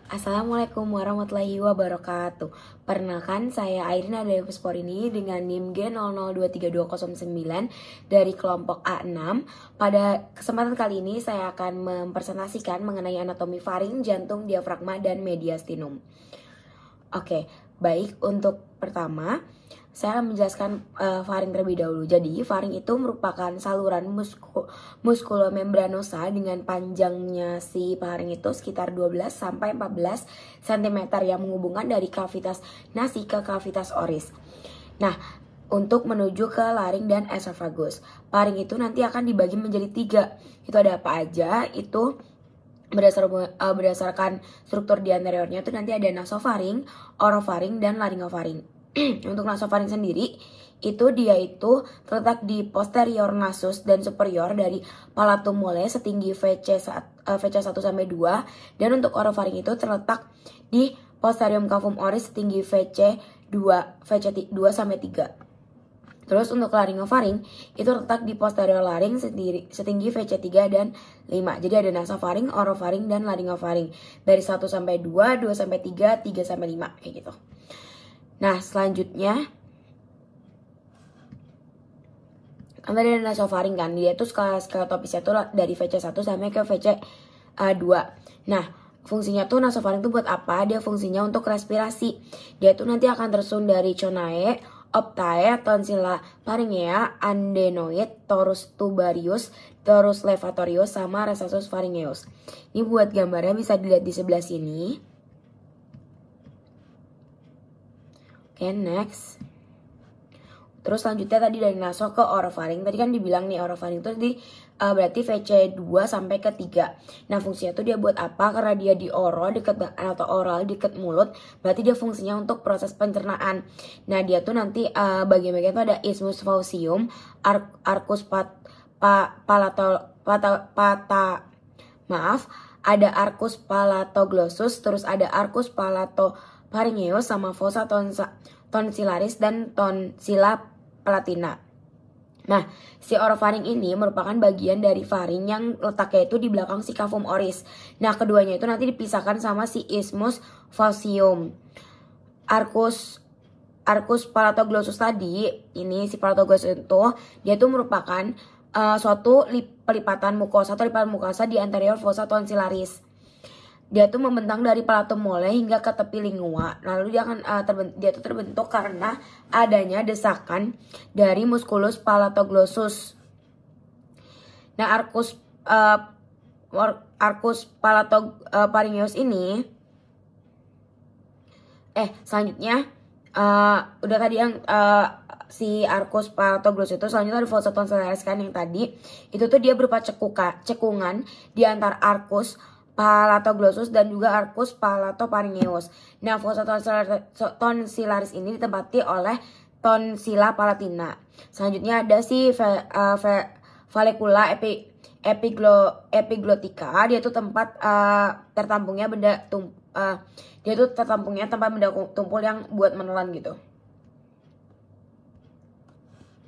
Assalamualaikum warahmatullahi wabarakatuh. Perkenalkan, saya Airina dari Pusporini dengan NIM G00232009 dari kelompok A6. Pada kesempatan kali ini saya akan mempresentasikan mengenai anatomi faring, jantung, diafragma, dan mediastinum. Oke, baik. Untuk pertama, saya akan menjelaskan faring terlebih dahulu. Jadi, faring itu merupakan saluran muskulomembranosa dengan panjangnya si faring itu sekitar 12 sampai 14 cm yang menghubungkan dari kavitas nasi ke kavitas oris. Nah, untuk menuju ke laring dan esofagus. Faring itu nanti akan dibagi menjadi 3. Itu ada apa aja? Itu berdasarkan struktur di anteriornya itu nanti ada nasofaring, orofaring, dan laringofaring. Untuk nasofaring sendiri dia itu terletak di posterior nasus dan superior dari palatum mole setinggi VC1 sampai 2, dan untuk orofaring itu terletak di posterior cavum oris setinggi VC2 sampai 3. Terus untuk laringofaring itu terletak di posterior laring setinggi VC3 dan 5. Jadi ada nasofaring, orofaring, dan laringofaring. Dari 1 sampai 2, 2 sampai 3, 3 sampai 5 kayak gitu. Nah, selanjutnya kan tadi ada nasofaring kan, dia itu skeletopisnya tuh dari VC1 sampai ke VC2. Nah, fungsinya tuh nasofaring tuh buat apa? Dia fungsinya untuk respirasi. Dia tuh nanti akan tersusun dari conae, optae, tonsilla pharyngea, adenoid, torus tubarius, torus levatorius, sama recessus pharyngeus. Ini buat gambarnya bisa dilihat di sebelah sini. Oke, next. Terus selanjutnya tadi dari naso ke orofaring. Tadi kan dibilang nih orofaring itu berarti VC2 sampai ke 3. Nah, fungsinya tuh dia buat apa? Karena dia di deket atau oral deket mulut, berarti dia fungsinya untuk proses pencernaan. Nah, dia tuh nanti bagian-bagian tuh ada isthmus faucium, ada arcus palatoglossus, terus ada arcus palatopharyngeus, sama fossa tonsillaris dan tonsilla palatina. Nah, si orofaring ini merupakan bagian dari faring yang letaknya itu di belakang si cavum oris. Nah, keduanya itu nanti dipisahkan sama si isthmus faucium. Arcus palatoglossus tadi, ini si palatoglossus itu dia itu merupakan suatu pelipatan mukosa di anterior fossa tonsillaris. Dia tuh membentang dari palatum mole hingga ke tepi lingua. Lalu dia akan terbentuk karena adanya desakan dari musculus palatoglossus. Nah, arcus palatopharyngeus ini selanjutnya udah tadi yang si arcus palatoglossus itu, selanjutnya ada fossa tonsillaris kan yang tadi. Itu tuh dia berupa cekungan di antar arcus palatoglossus dan juga arcus palatopharyngeus. Nah, fossa tonsillaris ini ditempati oleh tonsilla palatina. Selanjutnya ada si vallecula epiglotica. Dia tuh tempat tertampungnya tempat benda tumpul yang buat menelan gitu.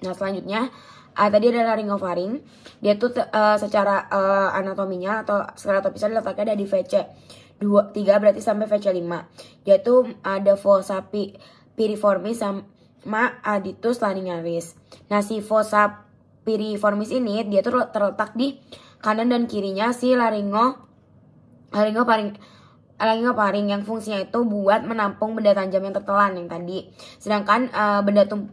Nah, selanjutnya tadi ada laringofaring. Dia tuh secara anatominya atau skeletopisnya letaknya ada di VC3 berarti sampai VC5. Dia tuh ada fossa piriformis sama aditus laryngalis. Nah, si fossa piriformis ini dia tuh terletak di kanan dan kirinya si laringofaring yang fungsinya itu buat menampung benda tajam yang tertelan yang tadi. Sedangkan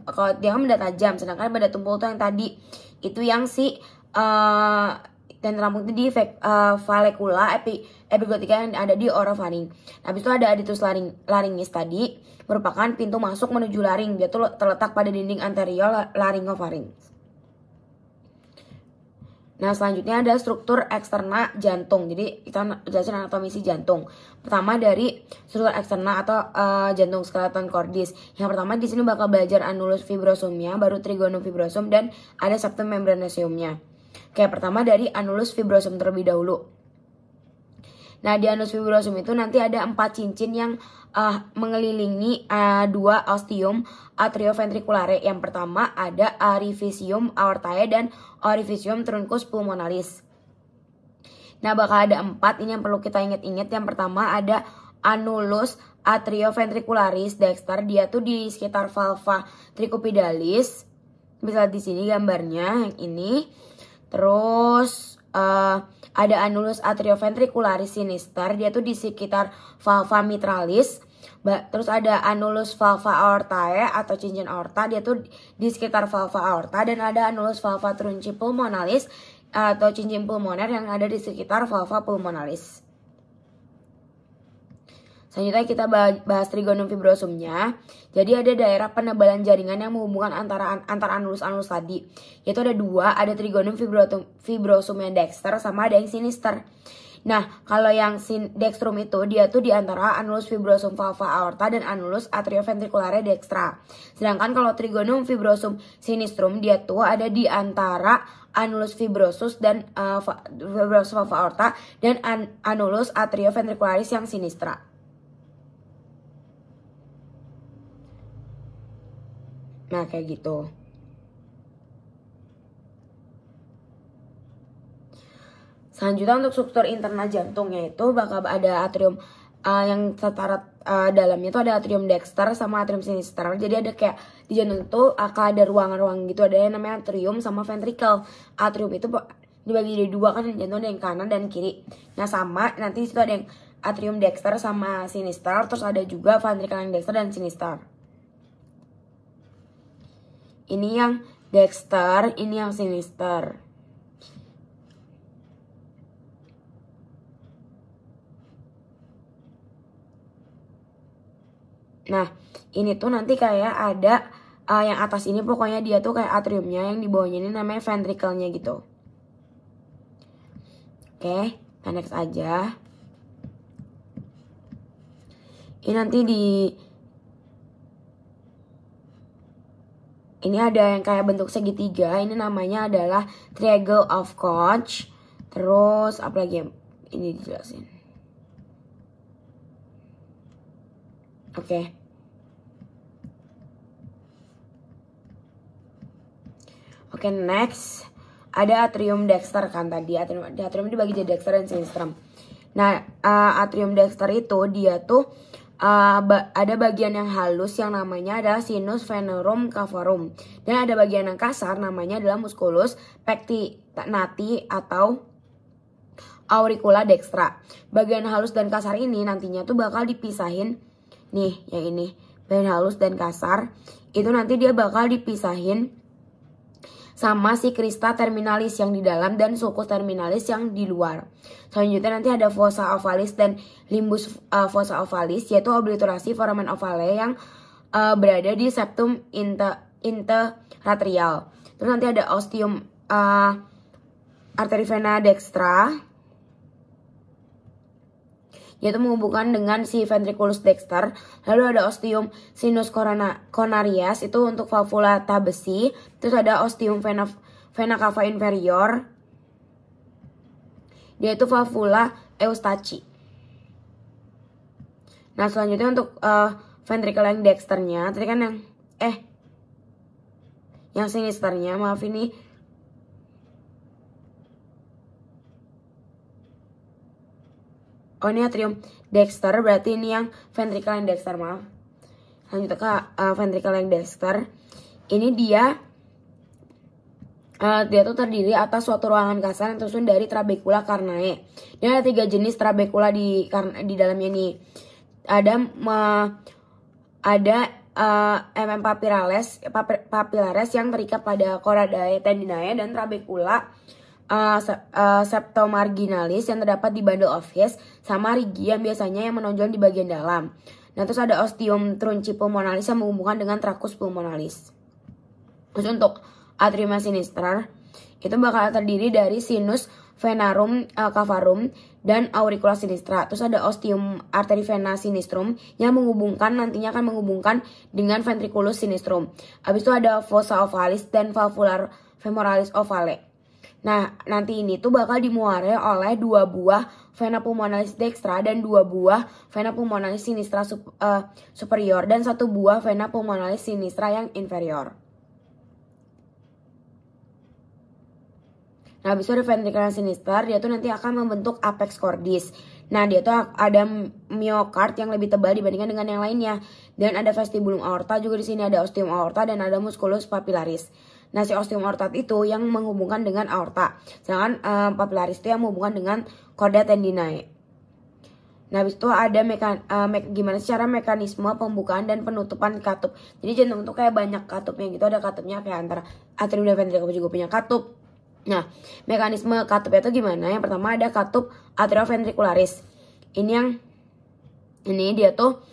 kalau dia kan benda tajam, sedangkan benda tumpul itu yang tadi itu yang si dan tertampung itu di vallecula epiglotica yang ada di orofaring. Habis itu ada aditus laringis tadi, merupakan pintu masuk menuju laring. Dia tuh terletak pada dinding anterior laringofaring. Nah, selanjutnya ada struktur eksterna jantung. Jadi kita jelasin anatomi si jantung. Pertama dari struktur eksterna atau jantung skeleton cordis. Yang pertama di sini bakal belajar annulus fibrosumnya, baru trigonum fibrosum, dan ada septum membranosiumnya. Oke, pertama dari annulus fibrosum terlebih dahulu. Nah, di annulus fibrosum itu nanti ada 4 cincin yang mengelilingi 2 ostium atrioventriculare. Yang pertama ada arifisium aortae dan orifisium truncus pulmonalis. Nah, bakal ada 4 ini yang perlu kita ingat-ingat. Yang pertama ada annulus atrioventricularis dexter, dia tuh di sekitar valva tricupidalis. Bisa di sini gambarnya yang ini. Terus ada annulus atrioventricularis sinister, dia tuh di sekitar valva mitralis. Terus ada annulus valva aortae atau cincin aorta, dia tuh di sekitar valva aorta. Dan ada annulus valva trunci pulmonalis atau cincin pulmoner yang ada di sekitar valva pulmonalis. Selanjutnya kita bahas trigonum fibrosumnya. Jadi ada daerah penebalan jaringan yang menghubungkan antara annulus-annulus tadi. Yaitu ada dua, ada trigonum fibrosum yang dexter sama ada yang sinister. Nah, kalau yang dextrum itu dia tuh di antara annulus fibrosum valva aorta dan annulus atrioventriculare dextra. Sedangkan kalau trigonum fibrosum sinistrum dia tuh ada di antara annulus fibrosus dan fibrosum valva aorta dan annulus atrioventricularis yang sinistra. Nah, kayak gitu. Selanjutnya untuk struktur internal jantungnya itu bakal ada atrium yang setara dalamnya itu ada atrium dexter sama atrium sinister. Jadi ada kayak di jantung itu akan ada ruangan-ruangan gitu, ada yang namanya atrium sama ventricle. Atrium itu dibagi jadi dua kan, jantung ada yang kanan dan kiri. Nah sama nanti situ ada yang atrium dexter sama sinister, terus ada juga ventricle yang dexter dan sinister. Ini yang dexter, ini yang sinister. Nah, ini tuh nanti kayak ada yang atas ini pokoknya dia tuh kayak atriumnya, yang di bawahnya ini namanya ventricle-nya gitu. Oke, kita next aja. Ini nanti ini ada yang kayak bentuk segitiga, ini namanya adalah triangle of Koch. Terus apa lagi yang ini dijelasin? Oke. Oke, next ada atrium dexter kan tadi. Atrium dibagi jadi dexter dan sinistrum. Nah, atrium dexter itu dia tuh ada bagian yang halus yang namanya adalah sinus venerum cavarum, dan ada bagian yang kasar namanya adalah musculus pectinati atau auricula dextra. Bagian halus dan kasar ini nantinya tuh bakal dipisahin nih, yang ini bagian halus dan kasar itu nanti dia bakal dipisahin sama si crista terminalis yang di dalam dan sulcus terminalis yang di luar. Selanjutnya nanti ada fossa ovalis dan limbus fossa ovalis, yaitu obliturasi foramen ovale yang berada di septum interatrial. Terus nanti ada ostium arterivena dextra, yaitu menghubungkan dengan si ventriculus dexter. Lalu ada ostium sinus coronarias, itu untuk valvula tabesi. Terus ada ostium vena cava inferior, dia itu valvula eustachi. Nah selanjutnya untuk ventricle yang dexternya, tadi kan yang sinisternya, maaf ini ini atrium dexter, berarti ini yang ventricle yang dexter, maaf. Lanjut ke ventricle yang dexter. Ini dia tuh terdiri atas suatu ruangan kasar yang tersusun dari trabecula carinae. Dan ada 3 jenis trabecula di dalamnya nih. Ada MM papillaris yang terikat pada chordae tendinae, dan trabecula septomarginalis yang terdapat di bundle of His, sama rigi yang biasanya yang menonjol di bagian dalam. Nah terus ada ostium trunci pulmonalis yang menghubungkan dengan tracus pulmonalis. Terus untuk atrium sinister itu bakal terdiri dari sinus venarum cavarum dan auricula sinistra. Terus ada ostium arterivena sinistrum yang nantinya akan menghubungkan dengan ventriculus sinistrum. Habis itu ada fossa ovalis dan valvular femoralis ovale. Nah, nanti ini tuh bakal dimuari oleh 2 buah vena pulmonalis dextra dan 2 buah vena pulmonalis sinistra superior dan 1 buah vena pulmonalis sinistra yang inferior. Nah, habis itu ada ventricle yang sinister, dia tuh nanti akan membentuk apex cordis. Nah, dia tuh ada myokard yang lebih tebal dibandingkan dengan yang lainnya. Dan ada vestibulum aorta juga di sini, ada ostium aorta dan ada musculus papillaris. Nah, si ostium aorta itu yang menghubungkan dengan aorta. Sedangkan papillaris itu yang menghubungkan dengan chorda tendinae. Nah, habis itu ada gimana secara mekanisme pembukaan dan penutupan katup. Jadi jantung itu kayak banyak katupnya gitu. Ada katupnya kayak antara atrium dan ventricle juga punya katup. Nah, mekanisme katupnya itu gimana? Yang pertama ada katup atrioventricularis. Ini dia tuh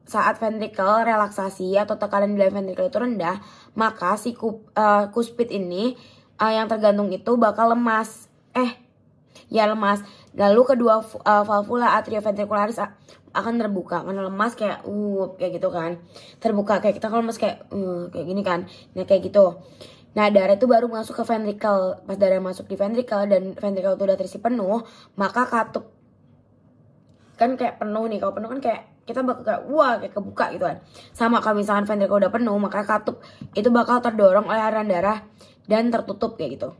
saat ventricle relaksasi atau tekanan di dalam ventricle itu rendah, maka si kuspit ini yang tergantung itu bakal lemas. Lemas. Lalu kedua valvula atrioventricularis akan terbuka karena lemas kayak gitu kan. Terbuka kayak kita kalau lemas kayak gini kan. Nah, kayak gitu. Nah, darah itu baru masuk ke ventricle. Pas darah masuk di ventricle dan ventricle itu udah terisi penuh, maka katup kan kayak penuh nih. Kalau penuh kan kayak kita bakal kayak kebuka gitu kan. Sama kalau misalkan ventricle udah penuh, maka katup itu bakal terdorong oleh aliran darah dan tertutup kayak gitu.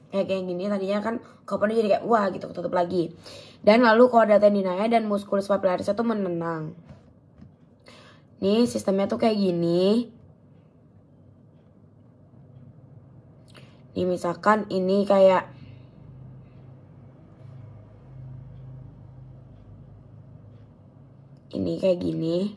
Kayak gini tadinya kan kalau penuh jadi kayak gitu, tutup lagi. Dan lalu chorda tendinae dan musculus papillaris itu menenang. Nih sistemnya tuh kayak gini. Nih misalkan ini kayak gini.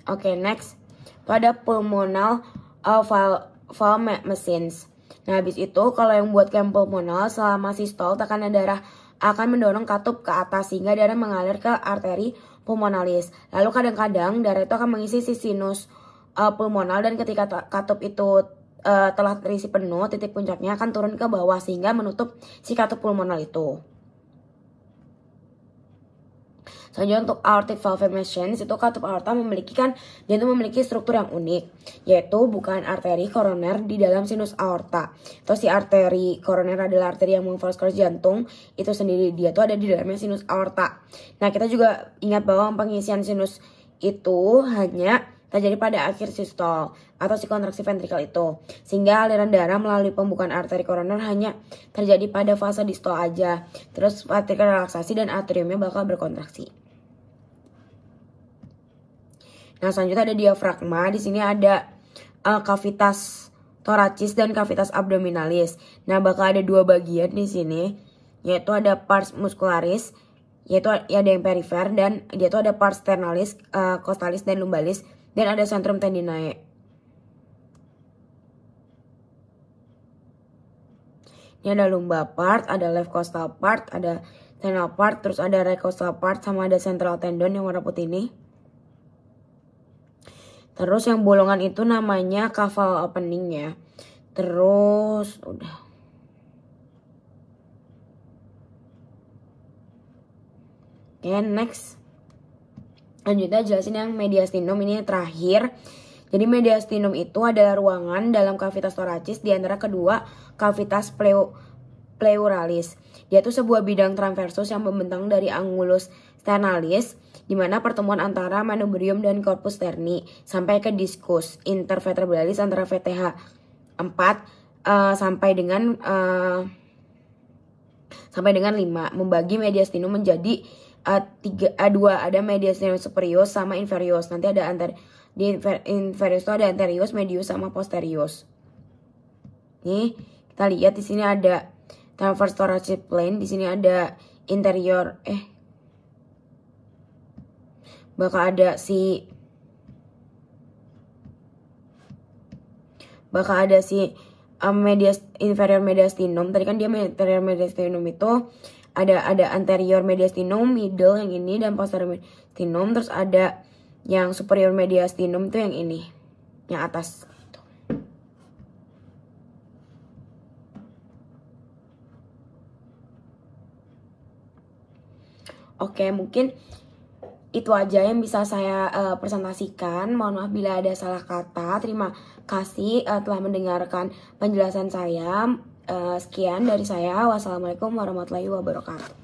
Oke, next. Itu ada pulmonal valve machines. Nah, habis itu kalau yang buat camp pulmonal selama sistol tekanan darah akan mendorong katup ke atas sehingga darah mengalir ke arteri pulmonalis. Lalu kadang-kadang darah itu akan mengisi si sinus pulmonal dan ketika katup itu telah terisi penuh, titik puncaknya akan turun ke bawah sehingga menutup si katup pulmonal itu. Selanjutnya untuk aortic valve machines, itu katup aorta dia itu memiliki struktur yang unik, yaitu bukan arteri koroner di dalam sinus aorta. Atau si arteri koroner adalah arteri yang memvaskular jantung, itu sendiri dia tuh ada di dalamnya sinus aorta. Nah, kita juga ingat bahwa pengisian sinus itu hanya terjadi pada akhir sistol atau si kontraksi ventrikel itu. Sehingga aliran darah melalui pembukaan arteri koroner hanya terjadi pada fase distol aja. Terus ventrikel relaksasi dan atriumnya bakal berkontraksi. Nah, selanjutnya ada diafragma. Di sini ada cavitas thoracis dan cavitas abdominalis. Nah, bakal ada dua bagian di sini, yaitu ada pars muscularis, yaitu ada yang perifer, dan dia tuh ada pars sternalis, costalis dan lumbalis, dan ada centrum tendinae. Ini ada lumbar part, ada left costal part, ada sternal part, terus ada right costal part, sama ada central tendon yang warna putih ini. Terus yang bolongan itu namanya caval opening ya. Terus udah. Oke, next. Lanjutnya jelasin yang mediastinum, ini yang terakhir. Jadi mediastinum itu adalah ruangan dalam cavitas thoracis di antara kedua cavitas pleuralis. Dia itu sebuah bidang transversus yang membentang dari angulus sternalis, di mana pertemuan antara manubrium dan corpus sterni sampai ke diskus intervertebralis antara VTH 4 sampai dengan 5, membagi mediastinum menjadi dua, ada mediastinum superius sama inferius. Nanti ada di inferius itu ada anterius, medius sama posterius. Nih, kita lihat di sini ada transverse thoracic plane, di sini ada interior bakal ada inferior mediastinum. Tadi kan dia inferior mediastinum itu ada anterior mediastinum, middle yang ini, dan posterior mediastinum. Terus ada yang superior mediastinum itu yang ini, yang atas. Oke, mungkin itu aja yang bisa saya presentasikan. Mohon maaf bila ada salah kata. Terima kasih telah mendengarkan penjelasan saya. Sekian dari saya. Wassalamualaikum warahmatullahi wabarakatuh.